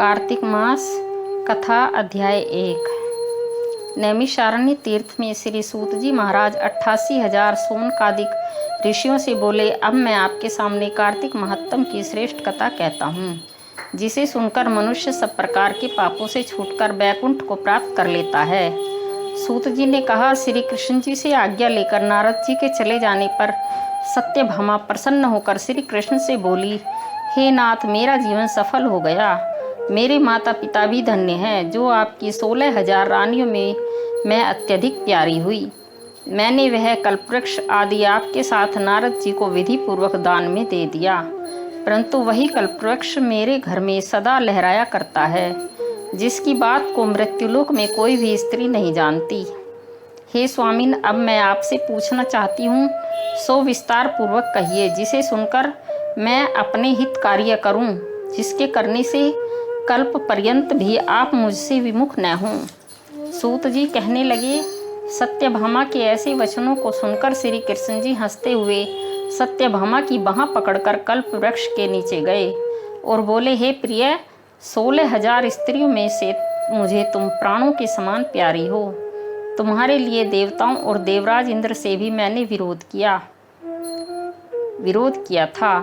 कार्तिक मास कथा अध्याय 1। नैमिषारण्य तीर्थ में श्री सूत जी महाराज 88,000 सोनकादिक ऋषियों से बोले, अब मैं आपके सामने कार्तिक महात्म की श्रेष्ठ कथा कहता हूँ, जिसे सुनकर मनुष्य सब प्रकार के पापों से छूटकर बैकुंठ को प्राप्त कर लेता है। सूत जी ने कहा, श्री कृष्ण जी से आज्ञा लेकर नारद जी के चले जाने पर सत्यभामा प्रसन्न होकर श्री कृष्ण से बोली, हे नाथ, मेरा जीवन सफल हो गया। मेरे माता पिता भी धन्य हैं, जो आपकी 16,000 रानियों में मैं अत्यधिक प्यारी हुई। मैंने वह कल्पवृक्ष आदि आपके साथ नारद जी को विधि पूर्वक दान में दे दिया, परंतु वही कल्पवृक्ष मेरे घर में सदा लहराया करता है, जिसकी बात को मृत्युलोक में कोई भी स्त्री नहीं जानती। हे स्वामिन, अब मैं आपसे पूछना चाहती हूँ, सो विस्तार पूर्वक कहिए, जिसे सुनकर मैं अपने हित कार्य करूँ, जिसके करने से कल्प पर्यंत भी आप मुझसे विमुख न हों। सूत जी कहने लगे, सत्यभामा के ऐसे वचनों को सुनकर श्री कृष्ण जी हंसते हुए सत्यभामा की बाँह पकड़कर कल्प वृक्ष के नीचे गए और बोले, हे प्रिय, 16,000 स्त्रियों में से मुझे तुम प्राणों के समान प्यारी हो। तुम्हारे लिए देवताओं और देवराज इंद्र से भी मैंने विरोध किया था।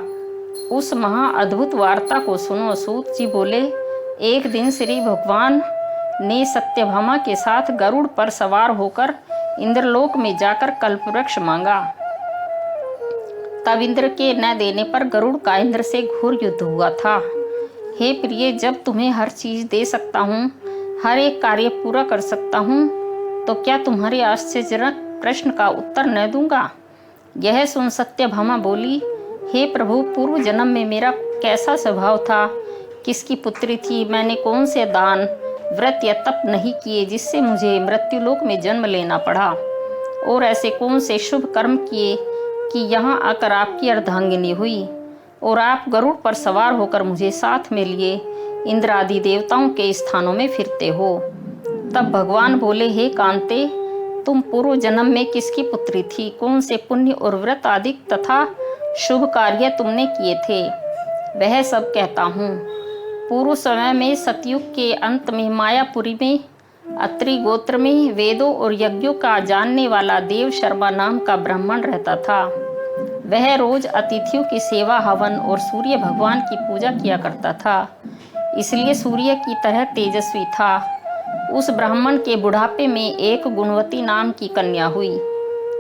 उस महा अद्भुत वार्ता को सुनो। सूत जी बोले, एक दिन श्री भगवान ने सत्यभामा के साथ गरुड़ पर सवार होकर इंद्रलोक में जाकर कल्पवृक्ष मांगा। तब इंद्र के न देने पर गरुड़ का इंद्र से घोर युद्ध हुआ था। हे प्रिय, जब तुम्हें हर चीज दे सकता हूँ, हर एक कार्य पूरा कर सकता हूँ, तो क्या तुम्हारे आश्चर्यजनक प्रश्न का उत्तर न दूंगा? यह सुन सत्यभामा बोली, हे प्रभु, पूर्व जन्म में मेरा कैसा स्वभाव था, किसकी पुत्री थी, मैंने कौन से दान, व्रत या तप नहीं किए जिससे मुझे मृत्युलोक में जन्म लेना पड़ा, और ऐसे कौन से शुभ कर्म किए कि यहाँ आकर आपकी अर्धांगिनी हुई और आप गरुड़ पर सवार होकर मुझे साथ में लिए इंद्र आदि देवताओं के स्थानों में फिरते हो। तब भगवान बोले, हे कांते, तुम पूर्व जन्म में किसकी पुत्री थी, कौन से पुण्य और व्रत आदि तथा शुभ कार्य तुमने किए थे, वह सब कहता हूँ। पूर्व समय में सतयुग के अंत में मायापुरी में अत्रि गोत्र में वेदों और यज्ञों का जानने वाला देव शर्मा नाम का ब्राह्मण रहता था। वह रोज अतिथियों की सेवा, हवन और सूर्य भगवान की पूजा किया करता था, इसलिए सूर्य की तरह तेजस्वी था। उस ब्राह्मण के बुढ़ापे में एक गुणवती नाम की कन्या हुई,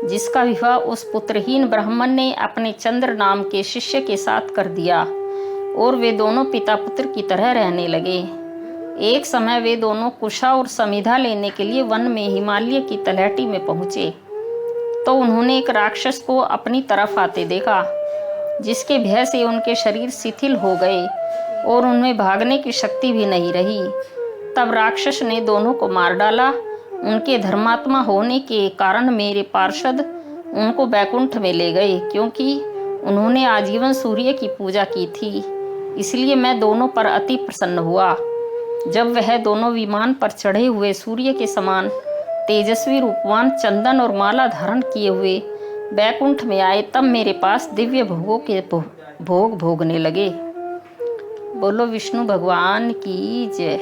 जिसका विवाह उस पुत्रहीन ब्राह्मण ने अपने चंद्र नाम के शिष्य के साथ कर दिया और वे दोनों पिता पुत्र की तरह रहने लगे। एक समय वे दोनों कुशा और समिधा लेने के लिए वन में हिमालय की तलहटी में पहुँचे, तो उन्होंने एक राक्षस को अपनी तरफ आते देखा, जिसके भय से उनके शरीर शिथिल हो गए और उनमें भागने की शक्ति भी नहीं रही। तब राक्षस ने दोनों को मार डाला। उनके धर्मात्मा होने के कारण मेरे पार्षद उनको बैकुंठ में ले गए, क्योंकि उन्होंने आजीवन सूर्य की पूजा की थी, इसलिए मैं दोनों पर अति प्रसन्न हुआ। जब वह दोनों विमान पर चढ़े हुए सूर्य के समान तेजस्वी रूपवान चंदन और माला धारण किए हुए बैकुंठ में आए, तब मेरे पास दिव्य भोगों के भोग भोगने लगे। बोलो विष्णु भगवान की जय।